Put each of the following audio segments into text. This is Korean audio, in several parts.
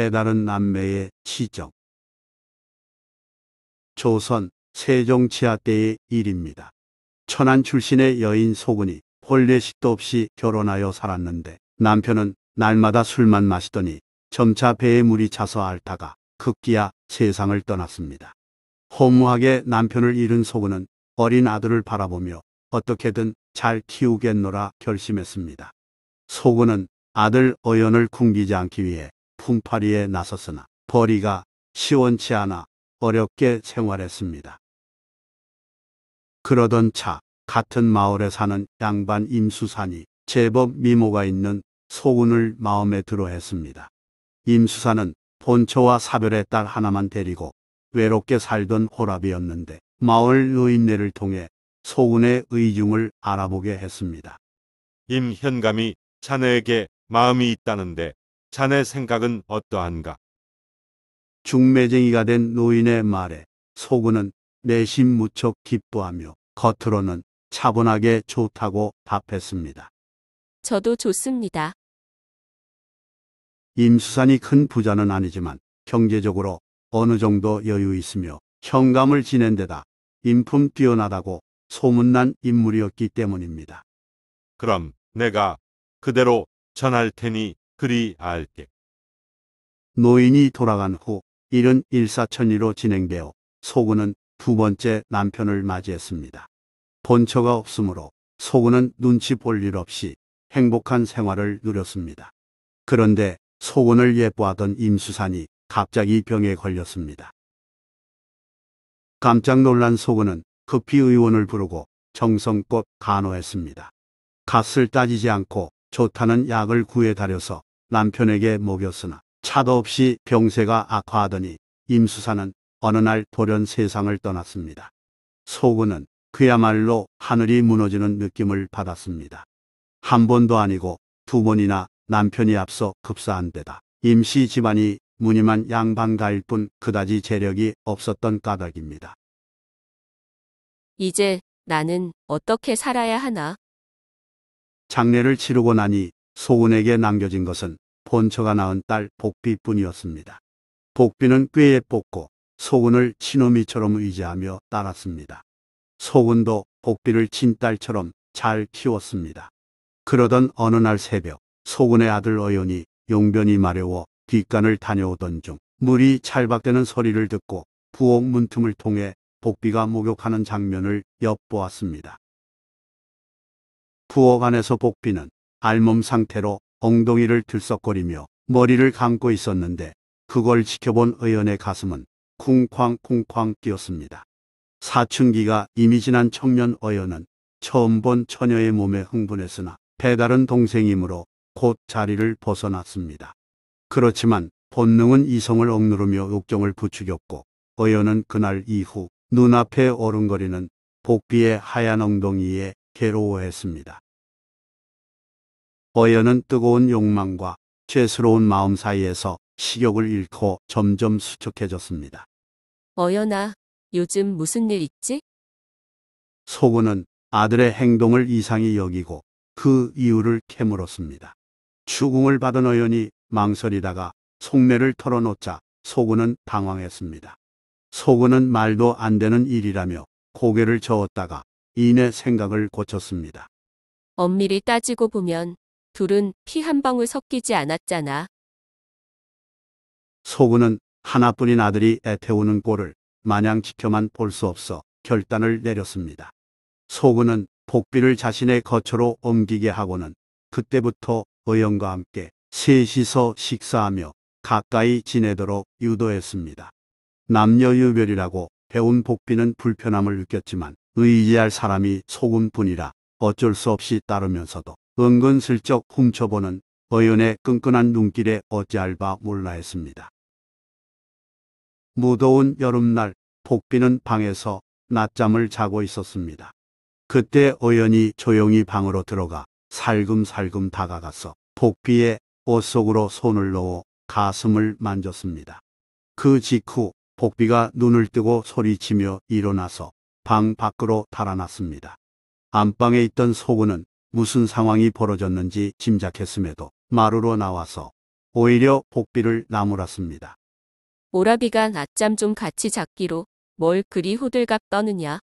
배다른 남매의 치정. 조선 세종치하 때의 일입니다. 천안 출신의 여인 소군이 혼례식도 없이 결혼하여 살았는데 남편은 날마다 술만 마시더니 점차 배에 물이 차서 앓다가 급기야 세상을 떠났습니다. 허무하게 남편을 잃은 소군은 어린 아들을 바라보며 어떻게든 잘 키우겠노라 결심했습니다. 소군은 아들 어연을 굶기지 않기 위해 품팔이에 나섰으나 벌이가 시원치 않아 어렵게 생활했습니다. 그러던 차 같은 마을에 사는 양반 임수산이 제법 미모가 있는 소군을 마음에 들어 했습니다. 임수산은 본처와 사별의 딸 하나만 데리고 외롭게 살던 호랍이었는데 마을 노인네를 통해 소군의 의중을 알아보게 했습니다. 임 현감이 자네에게 마음이 있다는데 자네 생각은 어떠한가? 중매쟁이가 된 노인의 말에 소군은 내심 무척 기뻐하며 겉으로는 차분하게 좋다고 답했습니다. 저도 좋습니다. 임수산이 큰 부자는 아니지만 경제적으로 어느 정도 여유 있으며 현감을 지낸 데다 인품 뛰어나다고 소문난 인물이었기 때문입니다. 그럼 내가 그대로 전할 테니 그리 알게. 노인이 돌아간 후 일은 일사천리로 진행되어 소군은 두 번째 남편을 맞이했습니다. 본처가 없으므로 소군은 눈치 볼 일 없이 행복한 생활을 누렸습니다. 그런데 소군을 예뻐하던 임수산이 갑자기 병에 걸렸습니다. 깜짝 놀란 소군은 급히 의원을 부르고 정성껏 간호했습니다. 값을 따지지 않고 좋다는 약을 구해 다려서 남편에게 먹였으나 차도 없이 병세가 악화하더니 임수산은 어느 날 돌연 세상을 떠났습니다. 소군은 그야말로 하늘이 무너지는 느낌을 받았습니다. 한 번도 아니고 두 번이나 남편이 앞서 급사한 데다 임시 집안이 무늬만 양반가일 뿐 그다지 재력이 없었던 까닭입니다. 이제 나는 어떻게 살아야 하나? 장례를 치르고 나니 소군에게 남겨진 것은 본처가 낳은 딸 복비뿐이었습니다. 복비는 꽤 예뻤고 소군을 친어미처럼 의지하며 따랐습니다. 소군도 복비를 친딸처럼 잘 키웠습니다. 그러던 어느 날 새벽 소군의 아들 어연이 용변이 마려워 뒷간을 다녀오던 중 물이 찰박대는 소리를 듣고 부엌 문틈을 통해 복비가 목욕하는 장면을 엿보았습니다. 부엌 안에서 복비는 알몸 상태로 엉덩이를 들썩거리며 머리를 감고 있었는데 그걸 지켜본 어연의 가슴은 쿵쾅쿵쾅 뛰었습니다. 사춘기가 이미 지난 청년 어연은 처음 본 처녀의 몸에 흥분했으나 배다른 동생이므로 곧 자리를 벗어났습니다. 그렇지만 본능은 이성을 억누르며 욕정을 부추겼고 어연은 그날 이후 눈앞에 어른거리는 복비의 하얀 엉덩이에 괴로워했습니다. 어연은 뜨거운 욕망과 죄스러운 마음 사이에서 식욕을 잃고 점점 수척해졌습니다. 어연아, 요즘 무슨 일 있지? 소군은 아들의 행동을 이상히 여기고 그 이유를 캐물었습니다. 추궁을 받은 어연이 망설이다가 속내를 털어놓자 소군은 당황했습니다. 소군은 말도 안 되는 일이라며 고개를 저었다가 이내 생각을 고쳤습니다. 엄밀히 따지고 보면 둘은 피 한 방울 섞이지 않았잖아. 소군은 하나뿐인 아들이 애태우는 꼴을 마냥 지켜만 볼 수 없어 결단을 내렸습니다. 소군은 복비를 자신의 거처로 옮기게 하고는 그때부터 어연과 함께 셋이서 식사하며 가까이 지내도록 유도했습니다. 남녀유별이라고 배운 복비는 불편함을 느꼈지만 의지할 사람이 소군뿐이라 어쩔 수 없이 따르면서도 은근슬쩍 훔쳐보는 어연의 끈끈한 눈길에 어찌할 바 몰라 했습니다. 무더운 여름날 복비는 방에서 낮잠을 자고 있었습니다. 그때 어연이 조용히 방으로 들어가 살금살금 다가가서 복비의 옷 속으로 손을 넣어 가슴을 만졌습니다. 그 직후 복비가 눈을 뜨고 소리치며 일어나서 방 밖으로 달아났습니다. 안방에 있던 소군은 무슨 상황이 벌어졌는지 짐작했음에도 마루로 나와서 오히려 복비를 나무랐습니다. 오라비가 낮잠 좀 같이 잤기로 뭘 그리 호들갑 떠느냐.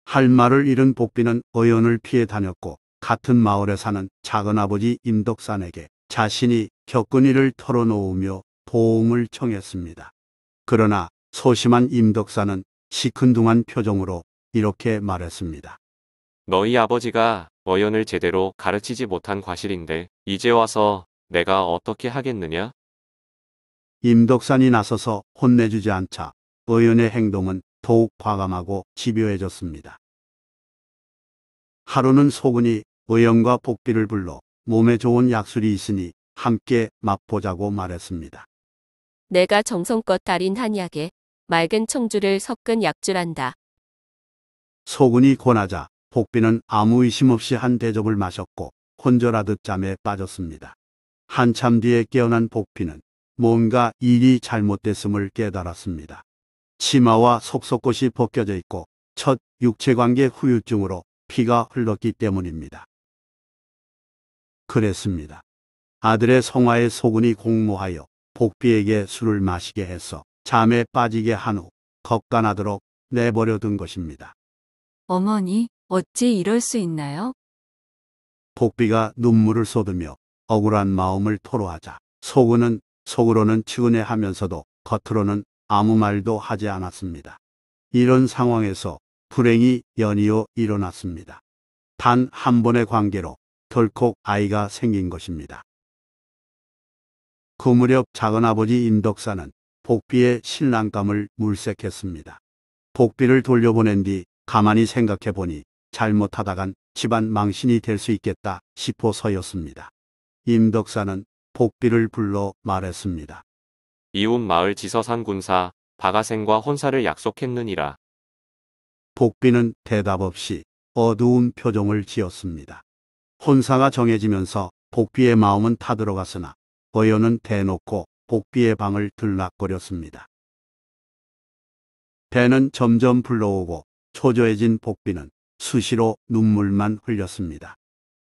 할 말을 잃은 복비는 의원을 피해 다녔고 같은 마을에 사는 작은아버지 임덕산에게 자신이 겪은 일을 털어놓으며 도움을 청했습니다. 그러나 소심한 임덕산은 시큰둥한 표정으로 이렇게 말했습니다. 너희 아버지가 어연을 제대로 가르치지 못한 과실인데 이제 와서 내가 어떻게 하겠느냐? 임덕산이 나서서 혼내주지 않자 의원의 행동은 더욱 과감하고 집요해졌습니다. 하루는 소근이 의원과 복비를 불러 몸에 좋은 약술이 있으니 함께 맛보자고 말했습니다. 내가 정성껏 달인 한약에 맑은 청주를 섞은 약주란다. 소근이 권하자 복비는 아무 의심 없이 한 대접을 마셨고 혼절하듯 잠에 빠졌습니다. 한참 뒤에 깨어난 복비는 뭔가 일이 잘못됐음을 깨달았습니다. 치마와 속속옷이 벗겨져 있고 첫 육체관계 후유증으로 피가 흘렀기 때문입니다. 그랬습니다. 아들의 성화에 소근이 공모하여 복비에게 술을 마시게 해서 잠에 빠지게 한 후 겁가나도록 내버려 둔 것입니다. 어머니, 어찌 이럴 수 있나요? 복비가 눈물을 쏟으며 억울한 마음을 토로하자 소근은 속으로는 측은해하면서도 겉으로는 아무 말도 하지 않았습니다. 이런 상황에서 불행이 연이어 일어났습니다. 단 한 번의 관계로 덜컥 아이가 생긴 것입니다. 그 무렵 작은아버지 임덕사는 복비의 신랑감을 물색했습니다. 복비를 돌려보낸 뒤 가만히 생각해 보니 잘못하다간 집안 망신이 될 수 있겠다 싶어서였습니다. 임덕사는 복비를 불러 말했습니다. 이웃 마을 지서산 군사 박아생과 혼사를 약속했느니라. 복비는 대답 없이 어두운 표정을 지었습니다. 혼사가 정해지면서 복비의 마음은 타들어갔으나 어연은 대놓고 복비의 방을 들락거렸습니다. 배는 점점 불러오고 초조해진 복비는 수시로 눈물만 흘렸습니다.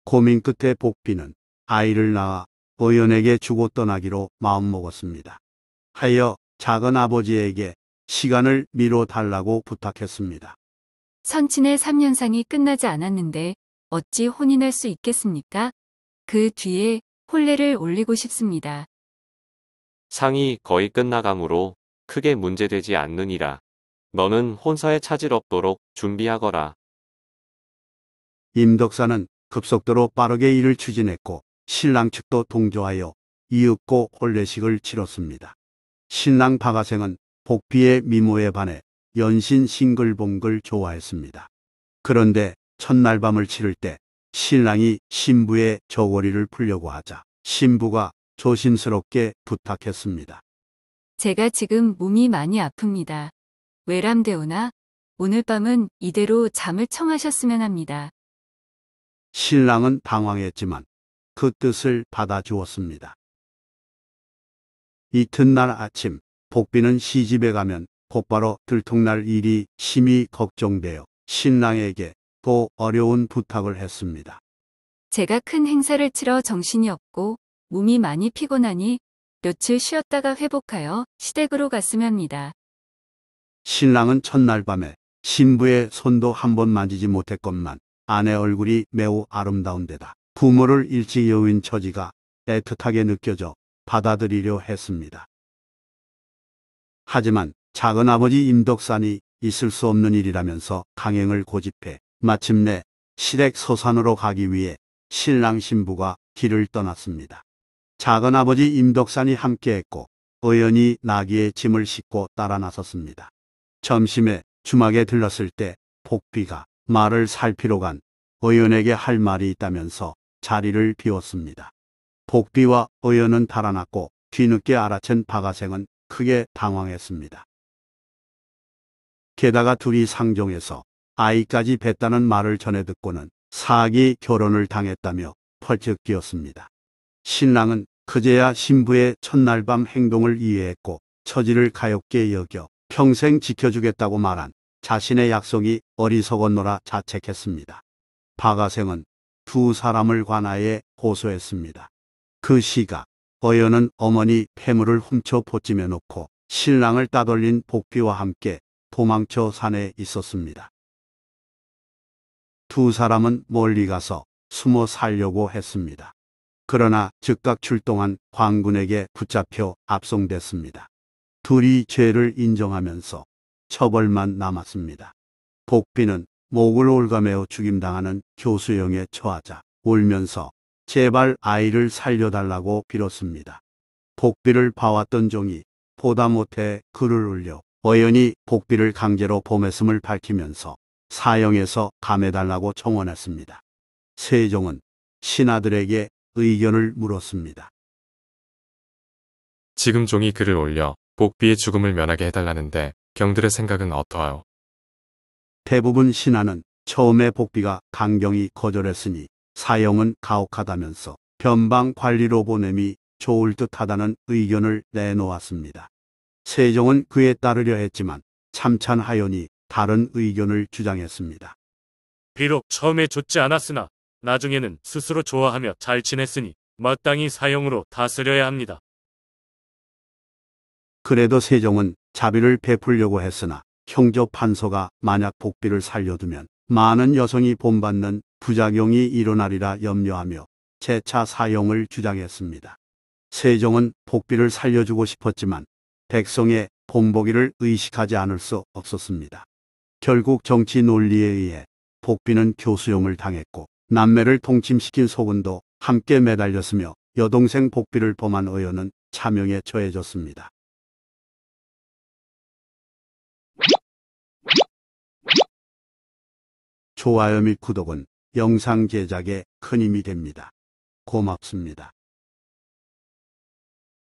고민 끝에 복비는 아이를 낳아 어연에게 주고 떠나기로 마음먹었습니다. 하여 작은 아버지에게 시간을 미뤄달라고 부탁했습니다. 선친의 3년상이 끝나지 않았는데 어찌 혼이 날 수 있겠습니까? 그 뒤에 혼례를 올리고 싶습니다. 상이 거의 끝나가므로 크게 문제되지 않느니라. 너는 혼사에 차질 없도록 준비하거라. 임덕사는 급속도로 빠르게 일을 추진했고 신랑 측도 동조하여 이윽고 혼례식을 치렀습니다. 신랑 박아생은 복비의 미모에 반해 연신 싱글봉글 좋아했습니다. 그런데 첫날 밤을 치를 때 신랑이 신부의 저고리를 풀려고 하자 신부가 조심스럽게 부탁했습니다. 제가 지금 몸이 많이 아픕니다. 외람되오나 오늘 밤은 이대로 잠을 청하셨으면 합니다. 신랑은 당황했지만 그 뜻을 받아주었습니다. 이튿날 아침 복비는 시집에 가면 곧바로 들통날 일이 심히 걱정되어 신랑에게 또 어려운 부탁을 했습니다. 제가 큰 행사를 치러 정신이 없고 몸이 많이 피곤하니 며칠 쉬었다가 회복하여 시댁으로 갔으면 합니다. 신랑은 첫날 밤에 신부의 손도 한 번 만지지 못했건만 아내 얼굴이 매우 아름다운 데다 부모를 일찍 여윈 처지가 애틋하게 느껴져 받아들이려 했습니다. 하지만 작은아버지 임덕산이 있을 수 없는 일이라면서 강행을 고집해 마침내 시댁 서산으로 가기 위해 신랑 신부가 길을 떠났습니다. 작은아버지 임덕산이 함께했고 의연이 나귀에 짐을 싣고 따라 나섰습니다. 점심에 주막에 들렀을 때 복비가 말을 살피러 간 의연에게 할 말이 있다면서 자리를 비웠습니다. 복비와 의연은 달아났고 뒤늦게 알아챈 박아생은 크게 당황했습니다. 게다가 둘이 상종해서 아이까지 뱄다는 말을 전해 듣고는 사기 결혼을 당했다며 펄쩍 뛰었습니다. 신랑은 그제야 신부의 첫날 밤 행동을 이해했고 처지를 가엾게 여겨 평생 지켜주겠다고 말한 자신의 약속이 어리석었노라 자책했습니다. 박아생은 두 사람을 관하에 고소했습니다. 그 시각 어연은 어머니 폐물을 훔쳐 보찜해 놓고 신랑을 따돌린 복비와 함께 도망쳐 산에 있었습니다. 두 사람은 멀리 가서 숨어 살려고 했습니다. 그러나 즉각 출동한 광군에게 붙잡혀 압송됐습니다. 둘이 죄를 인정하면서 처벌만 남았습니다. 복비는 목을 올가매어 죽임당하는 교수형에 처하자 울면서 제발 아이를 살려달라고 빌었습니다. 복비를 봐왔던 종이 보다 못해 글을 올려 어연이 복비를 강제로 범했음을 밝히면서 사형에서 감해달라고 청원했습니다. 세종은 신하들에게 의견을 물었습니다. 지금 종이 글을 올려 복비의 죽음을 면하게 해달라는데 경들의 생각은 어떠하오? 대부분 신하는 처음에 복비가 강경히 거절했으니 사형은 가혹하다면서 변방 관리로 보냄이 좋을 듯하다는 의견을 내놓았습니다. 세종은 그에 따르려 했지만 참찬하연이 다른 의견을 주장했습니다. 비록 처음에 좋지 않았으나 나중에는 스스로 좋아하며 잘 지냈으니 마땅히 사형으로 다스려야 합니다. 그래도 세종은 자비를 베풀려고 했으나 형조 판서가 만약 복비를 살려두면 많은 여성이 본받는 부작용이 일어나리라 염려하며 재차 사형을 주장했습니다. 세종은 복비를 살려주고 싶었지만 백성의 본보기를 의식하지 않을 수 없었습니다. 결국 정치 논리에 의해 복비는 교수형을 당했고 남매를 동침시킨 소군도 함께 매달렸으며 여동생 복비를 범한 어연은 차명에 처해졌습니다. 좋아요 및 구독은 영상 제작에 큰 힘이 됩니다. 고맙습니다.